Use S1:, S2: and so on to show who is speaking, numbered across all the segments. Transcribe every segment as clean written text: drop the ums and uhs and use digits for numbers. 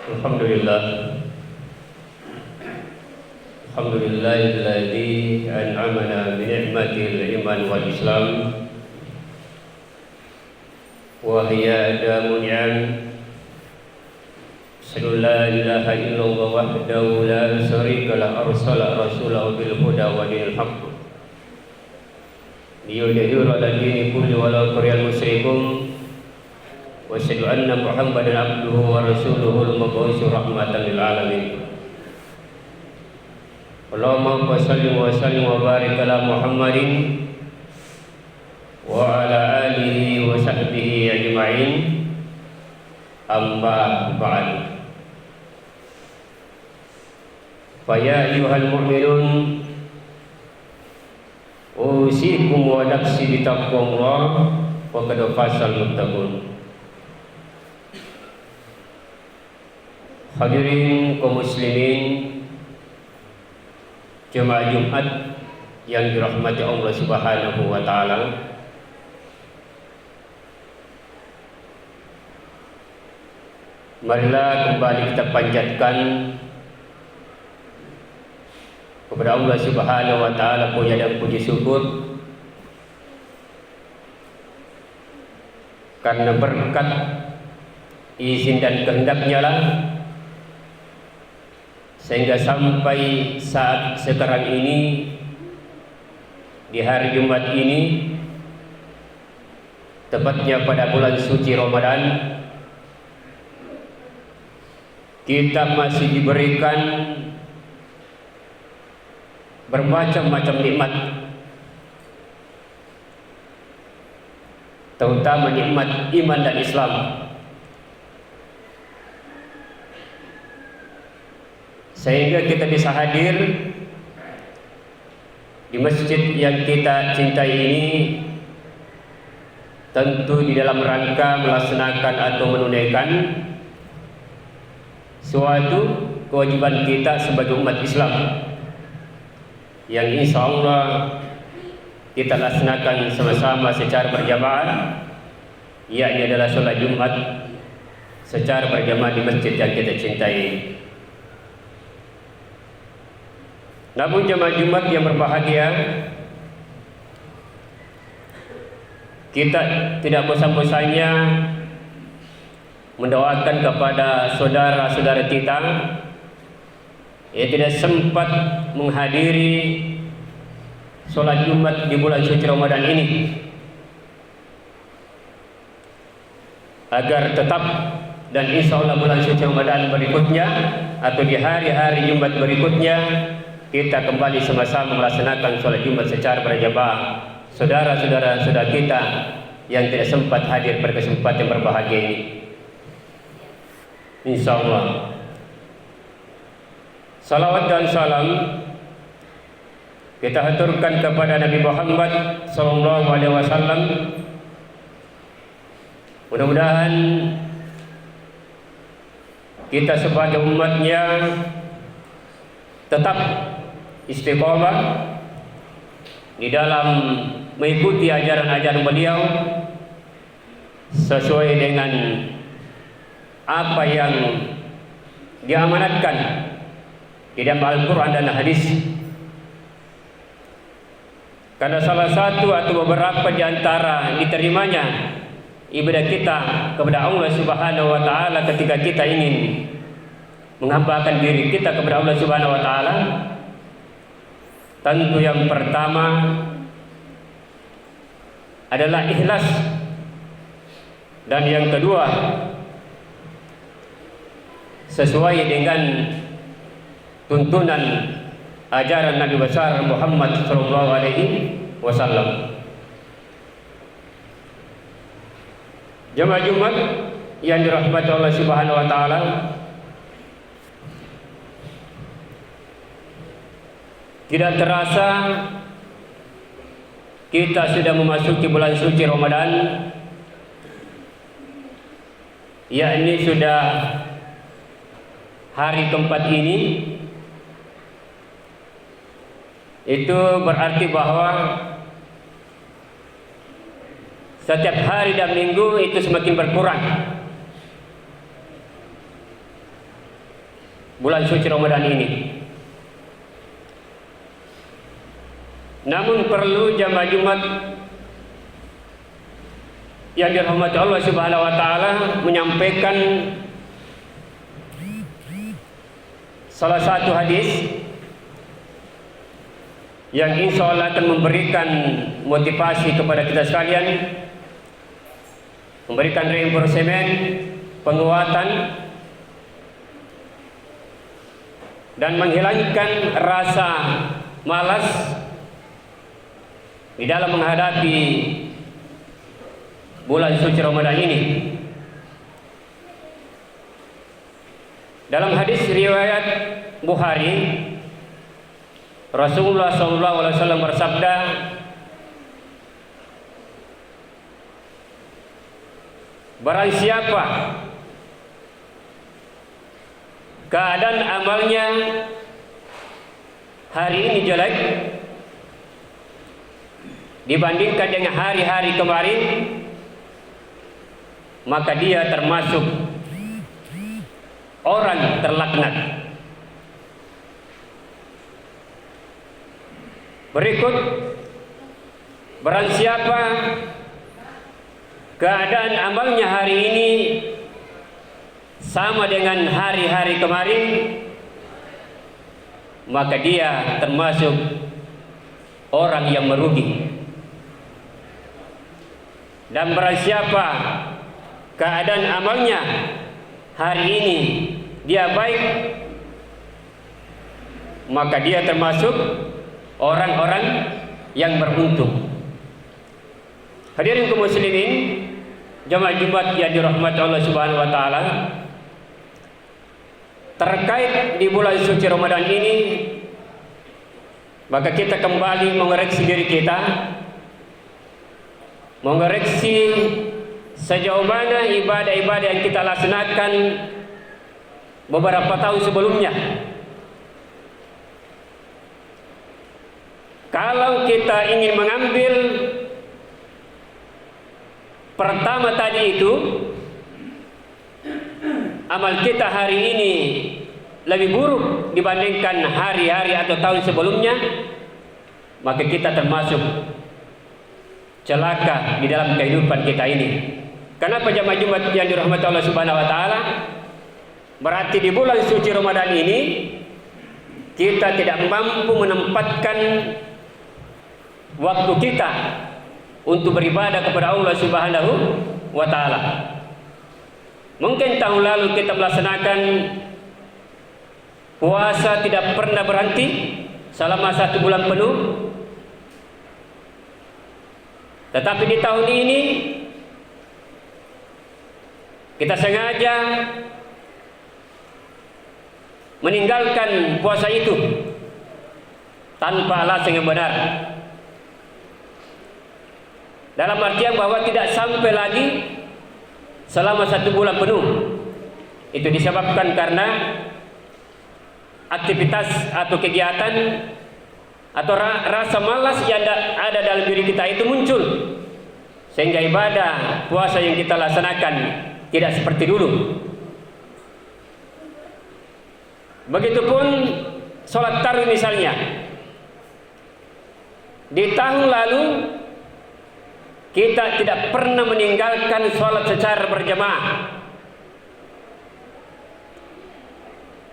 S1: Alhamdulillah. Alhamdulillahilladzi an'amana bi ni'matil iman wal islam wa hiya adamu ni'am. Asyhadu la ilaha illallah wahdahu la syarika lah arsala rasulahu bil huda wa dinil haqq liyudhhirahu 'ala dini kulli walau karihal musyrikun. Wa asyhadu anna Muhammadan abduhu wa rasuluhul mab'uutsu rahmatan lil alamin. Allahumma shalli wa sallim wa barik ala Muhammadin wa ala alihi wa sahbihi ajma'in. Amma ba'd. Fa ya ayyuhal mu'minun usikum wa nafsi bi taqwallah wa qad fasal muttaqun. Hadirin kaum muslimin jemaah Jumat yang dirahmati Allah Subhanahu wa taala. Marilah kembali kita panjatkan kepada Allah Subhanahu wa taala puja dan puji syukur karena berkat izin dan kehendak-Nya lah sehingga sampai saat sekarang ini, di hari Jumat ini, tepatnya pada bulan suci Ramadan, kita masih diberikan bermacam-macam nikmat, terutama nikmat iman dan Islam. Sehingga kita bisa hadir di masjid yang kita cintai ini, tentu di dalam rangka melaksanakan atau menunaikan suatu kewajiban kita sebagai umat Islam yang insya Allah kita laksanakan sama-sama secara berjamaah, yakni adalah sholat Jumat secara berjamaah di masjid yang kita cintai. Namun jemaah Jumat yang berbahagia, kita tidak bosan-bosannya mendoakan kepada saudara-saudara kita yang tidak sempat menghadiri sholat Jumat di bulan suci Ramadan ini, agar tetap dan insya Allah bulan suci Ramadan berikutnya atau di hari-hari Jumat berikutnya kita kembali sama-sama melaksanakan sholat Jumat secara berjamaah. Saudara-saudara kita yang tidak sempat hadir pada kesempatan yang berbahagia ini, insya Allah salawat dan salam kita haturkan kepada Nabi Muhammad SAW. Mudah-mudahan kita sebagai umatnya tetap istiqomah di dalam mengikuti ajaran-ajaran beliau sesuai dengan apa yang diamanatkan di dalam Al-Quran dan hadis. Karena salah satu atau beberapa di antara diterimanya ibadah kita kepada Allah Subhanahu wa taala ketika kita ingin menghambakan diri kita kepada Allah Subhanahu wa taala, tentu yang pertama adalah ikhlas, dan yang kedua sesuai dengan tuntunan ajaran Nabi besar Muhammad sallallahu alaihi wasallam. Jemaah Jumat yang dirahmati Allah Subhanahu wa taala, tidak terasa kita sudah memasuki bulan suci Ramadan, yakni sudah hari keempat ini. Itu berarti bahwa setiap hari dan minggu itu semakin berkurang. bulan suci Ramadan ini. Namun perlu jamaah Jumat yang dirahmati Allah Subhanahu wa taala menyampaikan salah satu hadis yang insya Allah akan memberikan motivasi kepada kita sekalian, memberikan reinforcement, penguatan, dan menghilangkan rasa malas di dalam menghadapi bulan suci Ramadan ini. Dalam hadis riwayat Bukhari, Rasulullah SAW bersabda, barang siapa keadaan amalnya hari ini jelek dibandingkan dengan hari-hari kemarin, maka dia termasuk orang terlaknat. Berikut, barang siapa keadaan amalnya hari ini sama dengan hari-hari kemarin, maka dia termasuk orang yang merugi. Dan barang siapa keadaan amalnya hari ini dia baik, maka dia termasuk orang-orang yang beruntung. Hadirin kaum muslimin, jamaah Jumat yang dirahmati Allah Subhanahu wa taala, terkait di bulan suci Ramadan ini, maka kita kembali mengoreksi diri kita, mengoreksi sejauh mana ibadah-ibadah yang kita laksanakan beberapa tahun sebelumnya. Kalau kita ingin mengambil pertama tadi itu, amal kita hari ini lebih buruk dibandingkan hari-hari atau tahun sebelumnya, maka kita termasuk celaka di dalam kehidupan kita ini. Kenapa jamaah Jumat yang dirahmati Allah Subhanahu wa taala? Berarti di bulan suci Ramadan ini kita tidak mampu menempatkan waktu kita untuk beribadah kepada Allah Subhanahu wa taala. Mungkin tahun lalu kita melaksanakan puasa tidak pernah berhenti selama 1 bulan penuh. Tetapi di tahun ini kita sengaja meninggalkan puasa itu tanpa alasan yang benar. Dalam artian bahwa tidak sampai lagi selama 1 bulan penuh. Itu disebabkan karena aktivitas atau kegiatan atau rasa malas yang ada dalam diri kita itu muncul, sehingga ibadah puasa yang kita laksanakan tidak seperti dulu. Begitupun sholat tarawih misalnya. Di tahun lalu kita tidak pernah meninggalkan sholat secara berjamaah.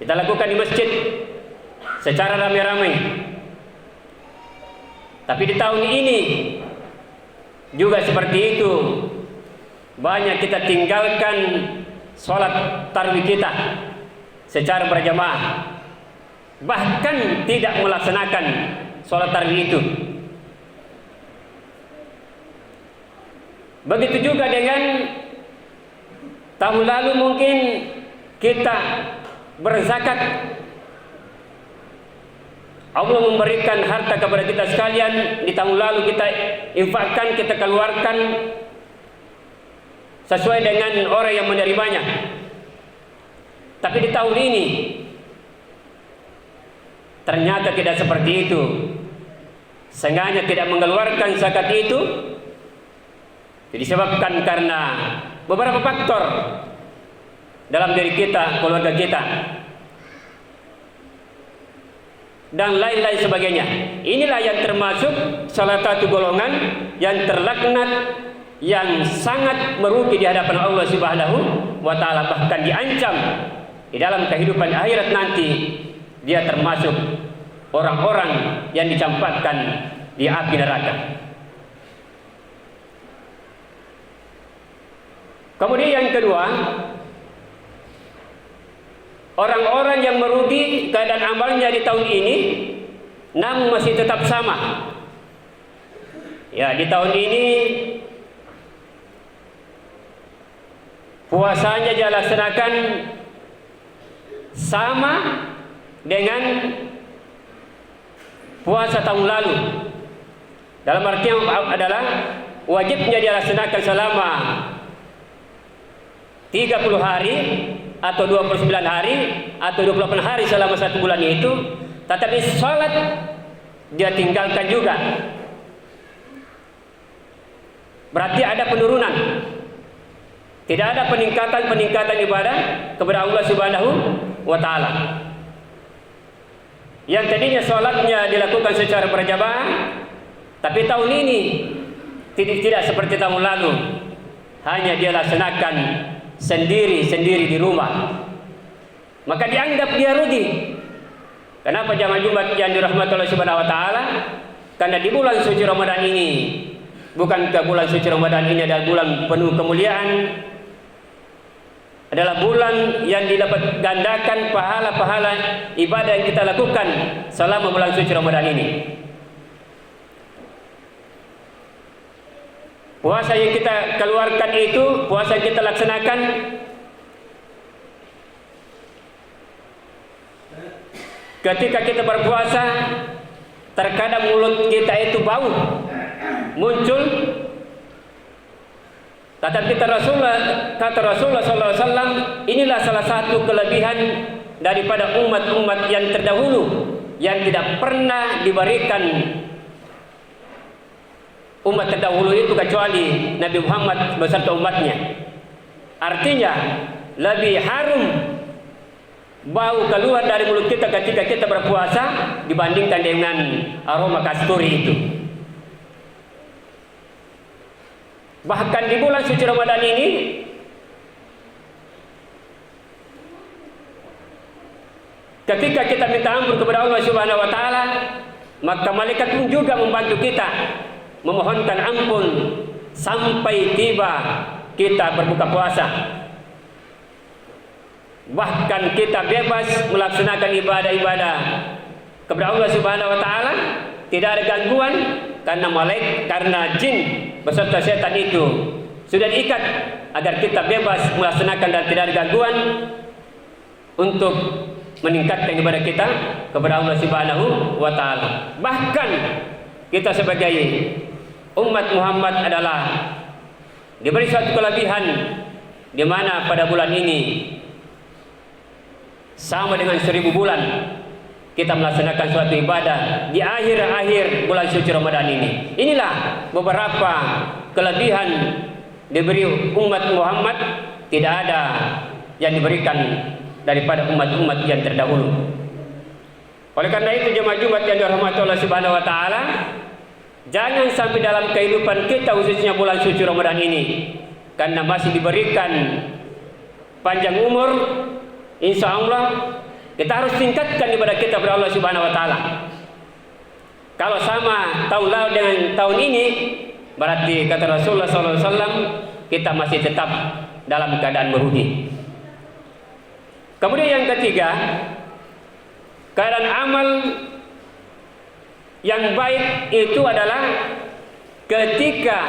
S1: Kita lakukan di masjid secara ramai-ramai. Tapi di tahun ini juga seperti itu. Banyak kita tinggalkan sholat tarawih kita secara berjamaah, bahkan tidak melaksanakan sholat tarawih itu. Begitu juga dengan tahun lalu mungkin kita berzakat, Allah memberikan harta kepada kita sekalian. Di tahun lalu kita infakkan, kita keluarkan sesuai dengan orang yang menerimanya. Tapi di tahun ini ternyata tidak seperti itu. Sengaja tidak mengeluarkan zakat itu disebabkan karena beberapa faktor dalam diri kita, keluarga kita. dan lain-lain sebagainya. Inilah yang termasuk salah satu golongan yang terlaknat, yang sangat merugi di hadapan Allah Subhanahu wa taala, bahkan diancam di dalam kehidupan akhirat nanti dia termasuk orang-orang yang dicampakkan di api neraka. Kemudian yang kedua, orang-orang yang merugi keadaan amalnya di tahun ini namun masih tetap sama. Ya, di tahun ini puasanya dia laksanakan sama dengan puasa tahun lalu. Dalam artian adalah wajibnya dia laksanakan selama 30 hari atau 29 hari atau 28 hari selama 1 bulan itu, tetapi salat dia tinggalkan juga. Berarti ada penurunan. Tidak ada peningkatan ibadah kepada Allah Subhanahu wa taala. Yang tadinya salatnya dilakukan secara berjamaah, tapi tahun ini tidak seperti tahun lalu. Hanya dia laksanakan sendiri-sendiri di rumah. Maka dianggap dia rugi. Kenapa jamaah Jumat yang dirahmati Allah Subhanahu wa taala? Karena di bulan suci Ramadan ini, bukankah bulan suci Ramadan ini adalah bulan penuh kemuliaan? Adalah bulan yang didapat gandakan pahala-pahala ibadah yang kita lakukan selama bulan suci Ramadan ini. Puasa yang kita keluarkan itu, puasa yang kita laksanakan, ketika kita berpuasa, terkadang mulut kita itu bau, muncul. Tetapi kata Rasulullah SAW, inilah salah satu kelebihan daripada umat-umat yang terdahulu yang tidak pernah diberikan umat terdahulu itu kecuali Nabi Muhammad beserta umatnya. Artinya lebih harum bau keluar dari mulut kita ketika kita berpuasa dibandingkan dengan aroma kasturi itu. Bahkan di bulan suci Ramadan ini ketika kita minta ampun kepada Allah Subhanahu wa taala, maka malaikat pun juga membantu kita memohonkan ampun sampai tiba kita berbuka puasa. Bahkan kita bebas melaksanakan ibadah-ibadah kepada Allah Subhanahu wa taala, tidak ada gangguan karena jin beserta setan itu sudah diikat agar kita bebas melaksanakan dan tidak ada gangguan untuk meningkatkan ibadah kita kepada Allah Subhanahu wa taala. Bahkan kita sebagai umat Muhammad adalah diberi suatu kelebihan di mana pada bulan ini sama dengan 1000 bulan kita melaksanakan suatu ibadah di akhir-akhir bulan suci Ramadan ini. Inilah beberapa kelebihan diberi umat Muhammad, tidak ada yang diberikan daripada umat-umat yang terdahulu. Oleh karena itu jemaah Jumat yang dirahmati Allah Subhanahu wa taala, jangan sampai dalam kehidupan kita khususnya bulan suci Ramadan ini, karena masih diberikan panjang umur, insya Allah kita harus tingkatkan ibadah kita kepada Allah Subhanahu wa taala. Kalau sama tahun lalu dengan tahun ini, berarti kata Rasulullah SAW, kita masih tetap dalam keadaan merugi. Kemudian yang ketiga, keadaan amal yang baik itu adalah ketika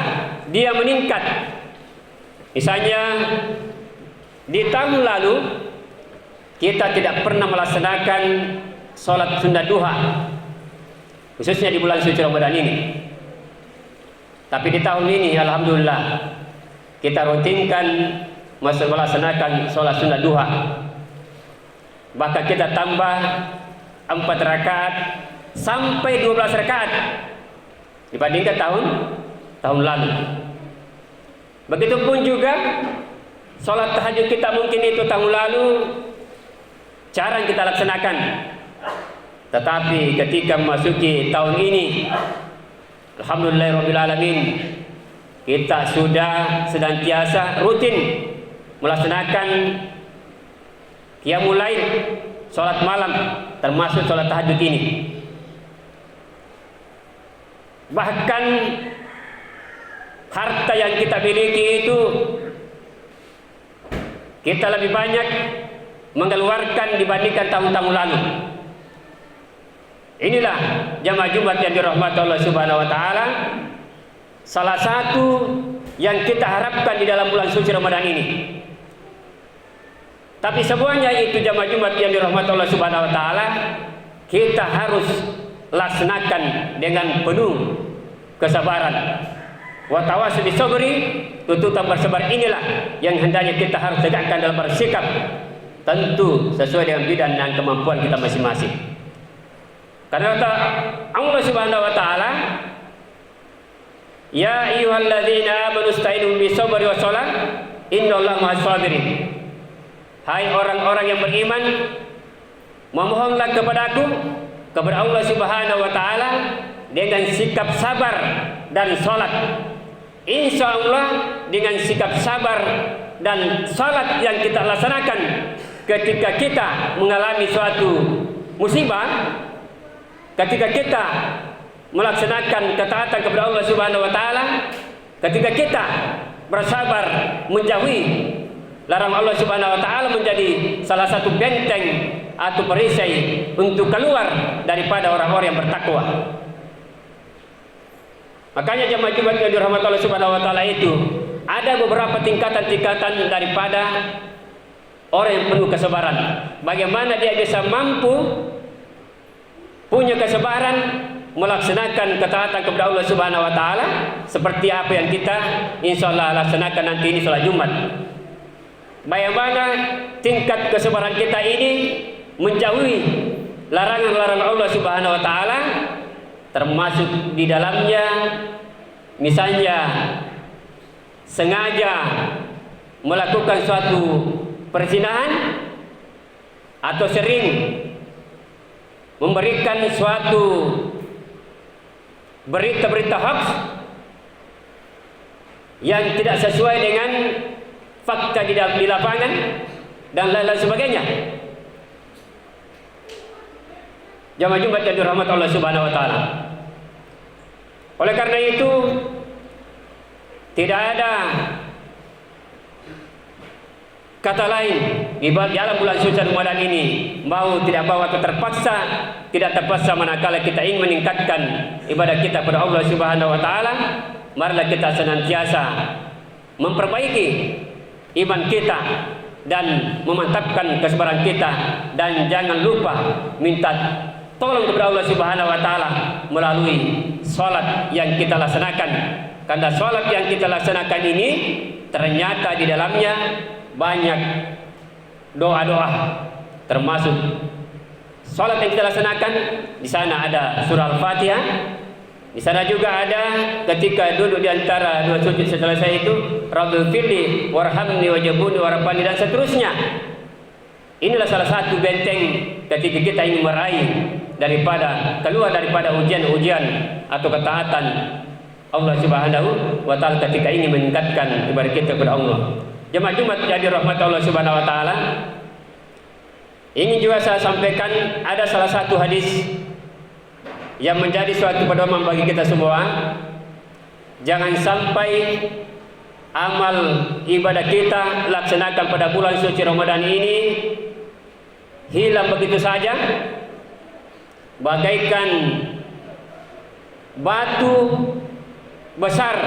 S1: dia meningkat. Misalnya di tahun lalu kita tidak pernah melaksanakan sholat sunat duha, khususnya di bulan suci Ramadan ini. Tapi di tahun ini alhamdulillah kita rutinkan melaksanakan sholat sunat duha. Bahkan kita tambah 4 rakaat sampai 12 rakaat dibandingkan tahun lalu. Begitupun juga sholat tahajud kita mungkin itu tahun lalu jarang kita laksanakan. Tetapi ketika memasuki tahun ini, alhamdulillahirrabbilalamin, kita sudah senantiasa rutin melaksanakan qiyamul lail, sholat malam, termasuk sholat tahajud ini. Bahkan harta yang kita miliki itu kita lebih banyak mengeluarkan dibandingkan tahun-tahun lalu. Inilah jamaah Jumat yang dirahmati Allah Subhanahu wa taala, salah satu yang kita harapkan di dalam bulan suci Ramadan ini. Tapi semuanya itu jamaah Jumat yang dirahmati Allah Subhanahu wa taala, kita harus laksanakan dengan penuh kesabaran. Wa tawassul bisabri, tuntutan bersabar inilah yang hendaknya kita harus tegakkan dalam bersikap, tentu sesuai dengan bidang dan kemampuan kita masing-masing. Karena kata Allah Subhanahu wa taala, ya ayyuhalladzina amanu ista'inu bisabri wassalah innallaha ma'as sabirin. Hai orang-orang yang beriman, memohonlah kepadaku, kepada Allah Subhanahu wa taala dengan sikap sabar dan salat. Insya Allah dengan sikap sabar dan salat yang kita laksanakan ketika kita mengalami suatu musibah, ketika kita melaksanakan ketaatan kepada Allah Subhanahu wa taala, ketika kita bersabar menjauhi larangan Allah Subhanahu wa taala, menjadi salah satu benteng atau perisai untuk keluar daripada orang-orang yang bertakwa. Makanya jemaah Jumat yang dirahmati Allah Subhanahu wa taala itu ada beberapa tingkatan-tingkatan daripada orang yang penuh kesabaran. Bagaimana dia bisa mampu punya kesabaran melaksanakan ketaatan kepada Allah Subhanahu wa taala, seperti apa yang kita insyaallah laksanakan nanti ini salat Jumat. Bagaimana tingkat kesabaran kita ini menjauhi larangan-larangan Allah Subhanahu wa taala, termasuk di dalamnya misalnya sengaja melakukan suatu perzinahan atau sering memberikan suatu berita-berita hoax yang tidak sesuai dengan fakta di lapangan dan lain-lain sebagainya. Jamaah Jumat yang dirahmati Allah Subhanahu wa taala. Oleh karena itu tidak ada kata lain di dalam bulan suci Ramadan ini, mau tidak mau atau terpaksa, tidak terpaksa, manakala kita ingin meningkatkan ibadah kita kepada Allah Subhanahu wa taala, marilah kita senantiasa memperbaiki iman kita dan memantapkan kesabaran kita, dan jangan lupa minta tolong kepada Allah Subhanahu wa taala melalui salat yang kita laksanakan. Karena salat yang kita laksanakan ini ternyata di dalamnya banyak doa-doa, termasuk salat yang kita laksanakan di sana ada surah Al-Fatihah, di sana juga ada ketika duduk di antara dua sujud selesai itu Rabbil firli warhamni wajibuni warafani dan seterusnya. Inilah salah satu benteng ketika kita ingin meraih keluar daripada ujian-ujian atau ketaatan Allah Subhanahu wa taala, ketika ingin meningkatkan ibadah kita kepada Allah. Jemaah Jumat jadi rahmat Allah Subhanahu wa taala, ingin juga saya sampaikan ada salah satu hadis yang menjadi suatu pedoman bagi kita semua. Jangan sampai amal ibadah kita laksanakan pada bulan suci Ramadan ini hilang begitu saja, bagaikan batu besar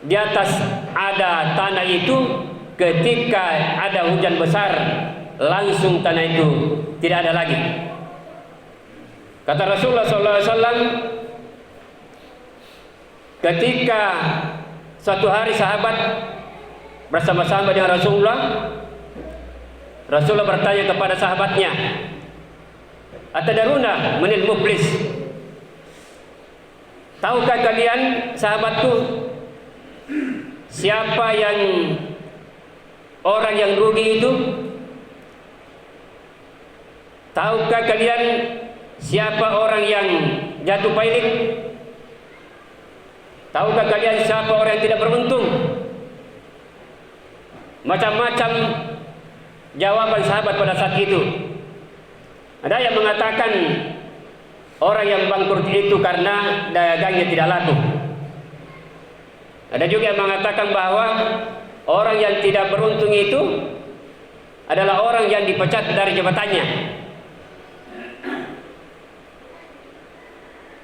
S1: di atas ada tanah itu, ketika ada hujan besar langsung tanah itu tidak ada lagi. Kata Rasulullah SAW, ketika suatu hari sahabat bersama-sama dengan Rasulullah bertanya kepada sahabatnya, "Atadaruna manil muflis?" Tahukah kalian sahabatku, siapa yang orang yang rugi itu? Tahukah kalian siapa orang yang jatuh pailit? Tahukah kalian siapa orang yang tidak beruntung? Macam-macam jawaban sahabat pada saat itu. Ada yang mengatakan orang yang bangkrut itu karena dagangnya tidak laku. Ada juga yang mengatakan bahwa orang yang tidak beruntung itu adalah orang yang dipecat dari jabatannya.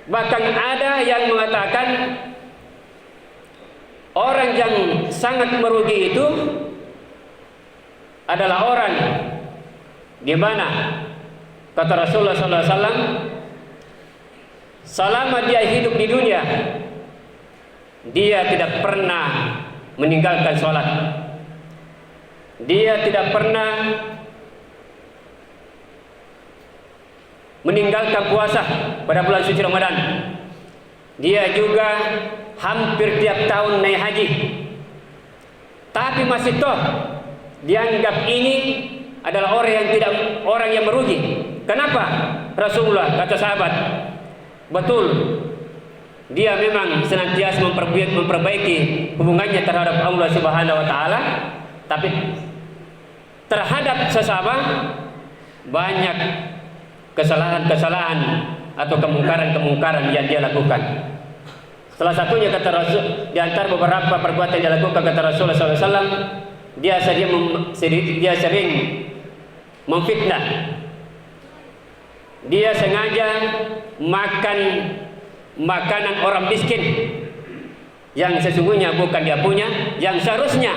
S1: Bahkan ada yang mengatakan orang yang sangat merugi itu adalah orang di mana kata Rasulullah SAW, selama dia hidup di dunia, dia tidak pernah meninggalkan sholat, dia tidak pernah meninggalkan puasa pada bulan suci Ramadan, dia juga hampir tiap tahun naik haji, tapi masih toh dianggap ini adalah orang yang merugi. Kenapa? Rasulullah kata sahabat, betul, dia memang senantiasa memperbaiki hubungannya terhadap Allah Subhanahu wa taala, tapi terhadap sesama banyak kesalahan-kesalahan atau kemungkaran-kemungkaran yang dia lakukan. Salah satunya kata Rasul, di antara beberapa perbuatan yang dia lakukan kata Rasulullah SAW, dia sering memfitnah. Dia sengaja makan makanan orang miskin yang sesungguhnya bukan dia punya, yang seharusnya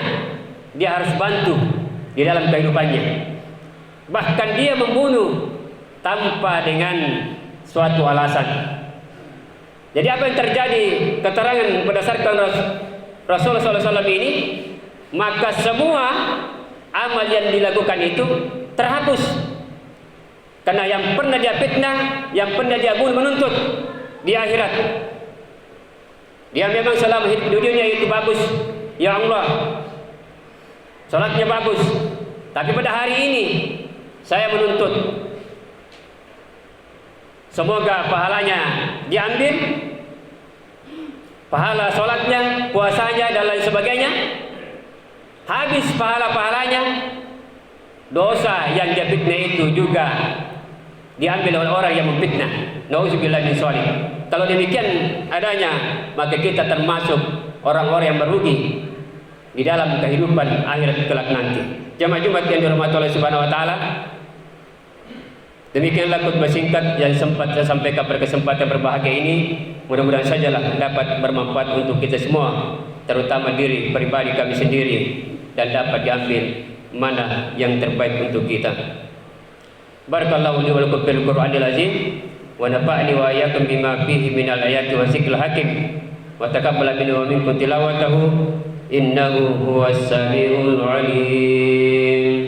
S1: dia harus bantu di dalam kehidupannya. Bahkan dia membunuh tanpa dengan suatu alasan. Jadi apa yang terjadi? Keterangan berdasarkan Rasulullah SAW ini, maka semua amal yang dilakukan itu terhapus. Karena yang pernah dia fitnah, yang pernah dia bunuh menuntut di akhirat, dia memang selama hidup di dunia itu bagus, ya Allah, salatnya bagus, tapi pada hari ini saya menuntut semoga pahalanya diambil, pahala salatnya, puasanya dan lain sebagainya. Habis pahala-pahalanya, dosa yang dia fitnah itu juga diambil oleh orang yang memfitnah. Nauzubillah min dzalik. Kalau demikian adanya, maka kita termasuk orang-orang yang merugi di dalam kehidupan akhirat kelak nanti. Jamaah Jumat yang dirahmati Allah Subhanahu wa taala, demikianlah khutbah singkat yang sempat saya sampaikan pada kesempatan berbahagia ini. Mudah-mudahan sajalah dapat bermanfaat untuk kita semua, terutama diri pribadi kami sendiri, dan dapat diambil mana yang terbaik untuk kita. Barakallahu li wa lakum fil Qur'anil azim, wa nafa'ani wa iyyakum bima fihi minal ayati wa zikril hakim, wa taqabbala minni wa minkum tilawatahu innahu huwas samiul alim.